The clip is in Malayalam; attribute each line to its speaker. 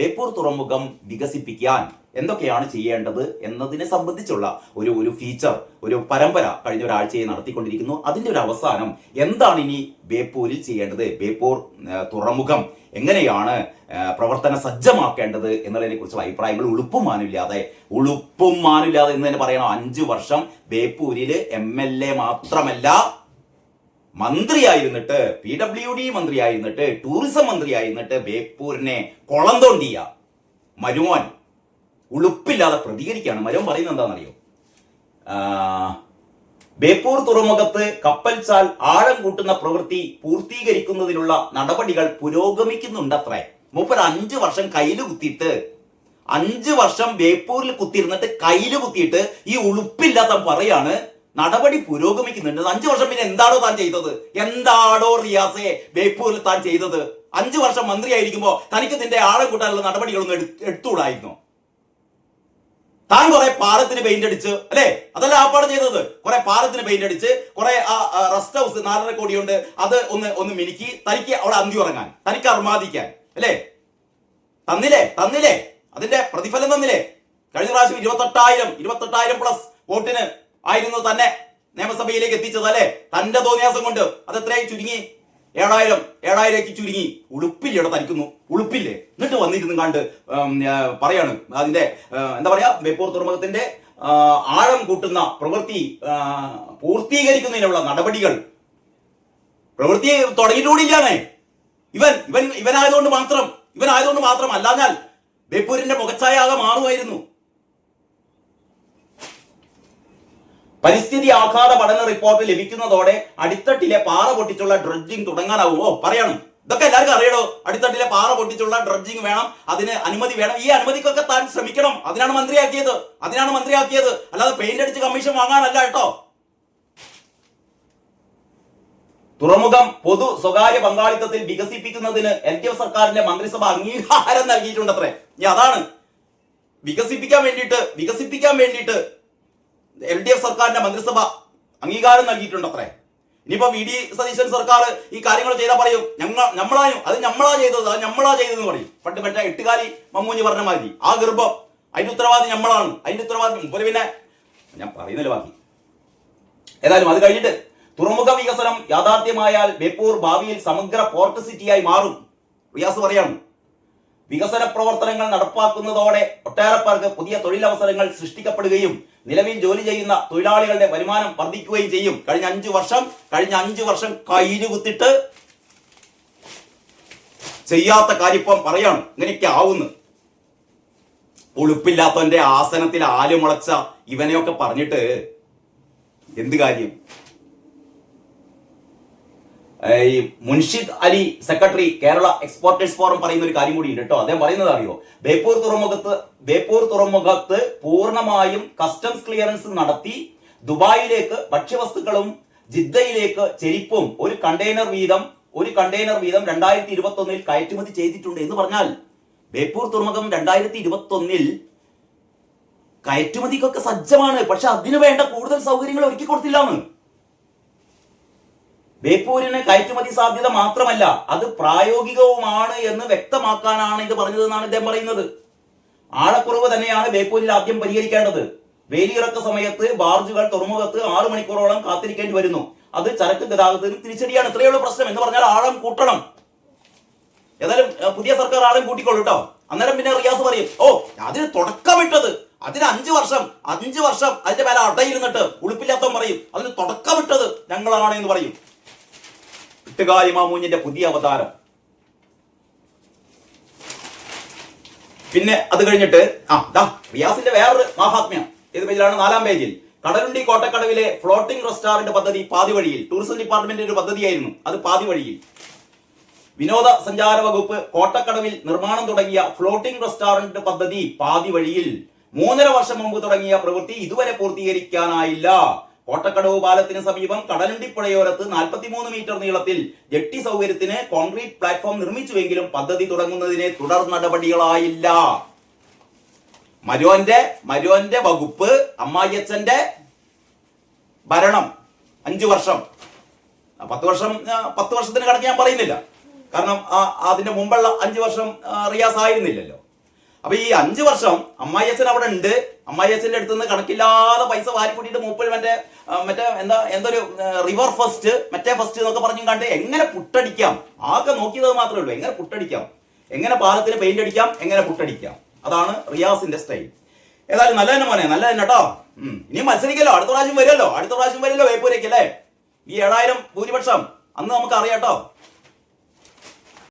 Speaker 1: ബേപ്പൂർ തുറമുഖം വികസിപ്പിക്കാൻ എന്തൊക്കെയാണ് ചെയ്യേണ്ടത് എന്നതിനെ സംബന്ധിച്ചുള്ള ഒരു ഫീച്ചർ, ഒരു പരമ്പര കഴിഞ്ഞ ഒരാഴ്ചയെ നടത്തിക്കൊണ്ടിരിക്കുന്നു. അതിന്റെ ഒരു അവസാനം എന്താണ് ഇനി ബേപ്പൂരിൽ ചെയ്യേണ്ടത്, ബേപ്പൂർ തുറമുഖം എങ്ങനെയാണ് പ്രവർത്തന സജ്ജമാക്കേണ്ടത് എന്നതിനെ കുറിച്ചുള്ള അഭിപ്രായങ്ങൾ ഉളുപ്പും മാനില്ലാതെ എന്ന് തന്നെ പറയണം. 5 വർഷം ബേപ്പൂരിൽ MLA മാത്രമല്ല, മന്ത്രിയായിരുന്നിട്ട്, PWD മന്ത്രിയായിരുന്നിട്ട്, ടൂറിസം മന്ത്രിയായിരുന്നിട്ട് ബേപ്പൂരിനെ കൊളം തോണ്ടിയ മരുമോൻ ഉളുപ്പില്ലാതെ പ്രതികരിക്കുകയാണ്. മരുമോൻ പറയുന്നത് എന്താണെന്നറിയോ? ബേപ്പൂർ തുറമുഖത്ത് കപ്പൽ ചാൽ ആഴം കൂട്ടുന്ന പ്രവൃത്തി പൂർത്തീകരിക്കുന്നതിനുള്ള നടപടികൾ പുരോഗമിക്കുന്നുണ്ടത്രേ. മൂപ്പര് 5 വർഷം കയ്യില് കുത്തിയിട്ട്, 5 വർഷം ബേപ്പൂരിൽ കുത്തിയിരുന്നിട്ട് കയ്യില് കുത്തിയിട്ട് ഈ ഉളുപ്പില്ലാത്ത പറയാണ് നടപടി പുരോഗമിക്കുന്നുണ്ട്. 5 വർഷം പിന്നെ എന്താണോ താൻ ചെയ്തത്? എന്താണോ റിയാസെ ബേപ്പൂരിൽ താൻ ചെയ്തത്? 5 വർഷം മന്ത്രിയായിരിക്കുമ്പോ തനിക്ക് നിന്റെ ആഴം കൂട്ടാനുള്ള നടപടികളൊന്നും എടുത്തുകൂടായിരുന്നു? താൻ കുറെ പാലത്തിന് പെയിന്റ് അടിച്ച്, അല്ലെ? അതല്ല ആ പാട് ചെയ്തത്. കുറെ പാലത്തിന് പെയിന്റ് അടിച്ച്, കുറെ റെസ്റ്റ് ഹൗസ് 4.5 കോടി കൊണ്ട് അത് ഒന്ന് മിനുക്കി, തനിക്ക് അവിടെ അന്തി ഉറങ്ങാൻ, തനിക്ക് അർമാദിക്കാൻ, അല്ലേ? തന്നില്ലേ അതിന്റെ പ്രതിഫലം തന്നില്ലേ? കഴിഞ്ഞ പ്രാവശ്യം 28,000 പ്ലസ് വോട്ടിന് ആയിരുന്നു തന്നെ നിയമസഭയിലേക്ക് എത്തിച്ചത്, അല്ലെ? തന്റെ തോന്നിയാസം കൊണ്ട് അത് എത്രയായി ചുരുങ്ങി? 7,000 ചുരുങ്ങി. ഉളുപ്പില്ലേ തനിക്കുന്നു? ഉളുപ്പില്ലേ? എന്നിട്ട് വന്നിരുന്നു കണ്ട് പറയാണ് അതിന്റെ എന്താ പറയാ, ബേപ്പൂർ തുറമുഖത്തിന്റെ ആഴം കൂട്ടുന്ന പ്രവൃത്തി പൂർത്തീകരിക്കുന്നതിനുള്ള നടപടികൾ പ്രവൃത്തി തുടങ്ങിയിട്ടുകൂടിയില്ലാന്നേ. ഇവനായതുകൊണ്ട് മാത്രം അല്ലാഞ്ഞാൽ ബേപ്പൂരിന്റെ മുഖച്ഛായ ആകെ മാറുമായിരുന്നു. പരിസ്ഥിതി ആഘാത പഠന റിപ്പോർട്ട് ലഭിക്കുന്നതോടെ അടിത്തട്ടിലെ പാറ പൊട്ടിച്ചുള്ള ഡ്രഡ്ജിംഗ് തുടങ്ങാനാവുമോ? പറയണം. ഇതൊക്കെ എല്ലാവർക്കും അറിയണോ? അടിത്തട്ടിലെ പാറ പൊട്ടിച്ചുള്ള ഡ്രഡ്ജിംഗ് വേണം, അതിന് അനുമതി വേണം. ഈ അനുമതിക്കൊക്കെ താൻ ശ്രമിക്കണം. അതിനാണ് മന്ത്രിയാക്കിയത്, അല്ലാതെ പെയിന്റ് അടിച്ച് കമ്മീഷൻ വാങ്ങാനല്ല കേട്ടോ. തുറമുഖം പൊതു സ്വകാര്യ പങ്കാളിത്തത്തിൽ വികസിപ്പിക്കുന്നതിന് LDF സർക്കാരിന്റെ മന്ത്രിസഭ അംഗീകാരം നൽകിയിട്ടുണ്ടത്രേ. അതാണ് വികസിപ്പിക്കാൻ വേണ്ടിയിട്ട് LDF സർക്കാരിന്റെ മന്ത്രിസഭ അംഗീകാരം നൽകിയിട്ടുണ്ടത്രേ. ഇനിയിപ്പോ VD സതീശൻ സർക്കാർ ഈ കാര്യങ്ങൾ ചെയ്താൽ പറയും നമ്മളാ ചെയ്തതെന്ന് പറയും. പണ്ട് മറ്റേ 8 മമ്മൂഞ്ഞ് പറഞ്ഞ മാതിരി ആ ഗർഭം, അതിന്റെ ഉത്തരവാദി നമ്മളാണ്, പിന്നെ ഞാൻ പറയുന്നില്ല ബാക്കി. ഏതായാലും അത് കഴിഞ്ഞിട്ട് തുറമുഖ വികസനം യാഥാർത്ഥ്യമായാൽ ബേപ്പൂർ ഭാവിയിൽ സമഗ്ര പോർട്ട് സിറ്റിയായി മാറും. റിയാസ് പറയാണ്, വികസന പ്രവർത്തനങ്ങൾ നടപ്പാക്കുന്നതോടെ ഒട്ടേറെ പേർക്ക് പുതിയ തൊഴിലവസരങ്ങൾ സൃഷ്ടിക്കപ്പെടുകയും നിലവിൽ ജോലി ചെയ്യുന്ന തൊഴിലാളികളുടെ വരുമാനം വർദ്ധിക്കുകയും ചെയ്യും. കഴിഞ്ഞ 5 വർഷം കയ്യില് കുത്തിട്ട് ചെയ്യാത്ത കാര്യപ്പം പറയാണ് ഇങ്ങനെയൊക്കെ ആവുന്നു. ഉളുപ്പില്ലാത്തവന്റെ ആസനത്തിൽ ആല് മുളച്ച ഇവനെയൊക്കെ പറഞ്ഞിട്ട് എന്ത് കാര്യം? ഈ Munshid Ali secretary Kerala exporters forum പറയുന്ന ഒരു കാര്യം കൂടി ഉണ്ട് കേട്ടോ. അദ്ദേഹം പറയുന്നത് അറിയോ? ബേപ്പൂർ തുറമുഖത്ത് പൂർണ്ണമായും കസ്റ്റംസ് ക്ലിയറൻസ് നടത്തി ദുബായിലേക്ക് ഭക്ഷ്യവസ്തുക്കളും ജിദ്ദയിലേക്ക് ചെരിപ്പും ഒരു കണ്ടെയ്നർ വീതം 2021 കയറ്റുമതി ചെയ്തിട്ടുണ്ട് എന്ന് പറഞ്ഞാൽ ബേപ്പൂർ തുറമുഖം 2021 കയറ്റുമതിക്കൊക്കെ സജ്ജമാണ്. പക്ഷെ അതിനു വേണ്ട കൂടുതൽ സൗകര്യങ്ങൾ ഒരുക്കി കൊടുത്തില്ലാന്ന്. ബേപ്പൂരിന് കയറ്റുമതി സാധ്യത മാത്രമല്ല, അത് പ്രായോഗികവുമാണ് എന്ന് വ്യക്തമാക്കാനാണ് ഇത് പറഞ്ഞതെന്നാണ് ഇദ്ദേഹം പറയുന്നത്. ആഴക്കുറവ് തന്നെയാണ് ബേപ്പൂരിൽ ആദ്യം പരിഹരിക്കേണ്ടത്. വേലിയിറക്ക സമയത്ത് ബാർജുകൾ തുറമുഖത്ത് 6 മണിക്കൂറോളം കാത്തിരിക്കേണ്ടി വരുന്നു. അത് ചരക്ക് ഗതാഗതത്തിന് തിരിച്ചടിയാണ്. ഇത്രയുള്ള പ്രശ്നം എന്ന് പറഞ്ഞാൽ ആഴം കൂട്ടണം. ഏതായാലും പുതിയ സർക്കാർ ആഴം കൂട്ടിക്കൊള്ളു കേട്ടോ. അന്നേരം പിന്നെ റിയാസ് പറയും, അതിന് തുടക്കമിട്ടത്, അതിന് 5 വർഷം അതിന്റെ മേലെ അടയിരുന്നിട്ട് ഉളുപ്പില്ലാത്തവൻ പറയും അതിന് തുടക്കമിട്ടത് ഞങ്ങളാണ് എന്ന് പറയും. ഇട്ടുകാലി മാമൂഞ്ഞിന്റെ പുതിയ അവതാരം. പിന്നെ അത് കഴിഞ്ഞിട്ട് റിയാസിന്റെ വേറൊരു മഹാത്മ്യം ഏത് പേജിലാണ്? 4-ാം പേജിൽ. കടലുണ്ടി കോട്ടക്കടവിലെ ഫ്ലോട്ടിംഗ് റെസ്റ്റോറന്റ് പദ്ധതി പാതി വഴിയിൽ. ടൂറിസം ഡിപ്പാർട്ട്മെന്റിന്റെ ഒരു പദ്ധതിയായിരുന്നു, അത് പാതി വഴിയിൽ. വിനോദ സഞ്ചാര വകുപ്പ് കോട്ടക്കടവിൽ നിർമ്മാണം തുടങ്ങിയ ഫ്ലോട്ടിംഗ് റെസ്റ്റോറന്റ് പദ്ധതി പാതി വഴിയിൽ. 3.5 വർഷം മുമ്പ് തുടങ്ങിയ പ്രവൃത്തി ഇതുവരെ പൂർത്തീകരിക്കാനായില്ല. കോട്ടക്കടവ് പാലത്തിന് സമീപം കടലുണ്ടിപ്പുഴയോരത്ത് 43 മീറ്റർ നീളത്തിൽ ജെട്ടി സൗകര്യത്തിന് കോൺക്രീറ്റ് പ്ലാറ്റ്ഫോം നിർമ്മിച്ചുവെങ്കിലും പദ്ധതി തുടങ്ങുന്നതിന് തുടർ നടപടികളായില്ല. മരുവന്റെ വകുപ്പ്, അമ്മായിയച്ഛന്റെ ഭരണം 5 വർഷം. 10 വർഷത്തിന് കണക്ക് ഞാൻ പറയുന്നില്ല, കാരണം അതിന്റെ മുമ്പുള്ള 5 വർഷം റിയാസ് ആയിരുന്നില്ലല്ലോ. അപ്പൊ ഈ 5 വർഷം അമ്മായിയച്ഛൻ അവിടെ ഉണ്ട്. അമ്മായിയച്ഛന്റെ അടുത്ത് നിന്ന് കണക്കില്ലാതെ പൈസ വാരിക്കൂട്ടിയിട്ട് മൂപ്പര് മറ്റേ എന്തൊരു റിവർ ഫസ്റ്റ് മറ്റേ ഫസ്റ്റ് എന്നൊക്കെ പറഞ്ഞു കണ്ട് എങ്ങനെ പുട്ടടിക്കാം, ആകെ നോക്കിയത് മാത്രമേ ഉള്ളൂ. എങ്ങനെ പുട്ടടിക്കാം, എങ്ങനെ പാലത്തിന് പെയിന്റ് അടിക്കാം, എങ്ങനെ പുട്ടടിക്കാം. അതാണ് റിയാസിന്റെ സ്റ്റൈൽ. ഏതായാലും നല്ല തന്നെ മോനെ, നല്ല തന്നെ കേട്ടോ. ഇനി മത്സരിക്കല്ലോ, അടുത്ത പ്രാവശ്യം വരുമല്ലോ വേപ്പൂരേക്ക് അല്ലേ. ഈ 7000 ഭൂരിപക്ഷം അന്ന് നമുക്ക് അറിയാട്ടോ.